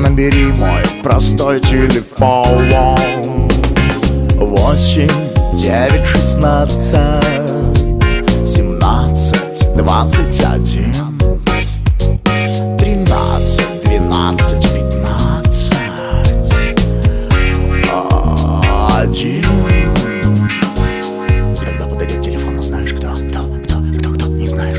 набери мой простой телефон. 8 9 16 17 21 13 12 15 1. Когда подойдет телефон, узнаешь, кто, не знаешь.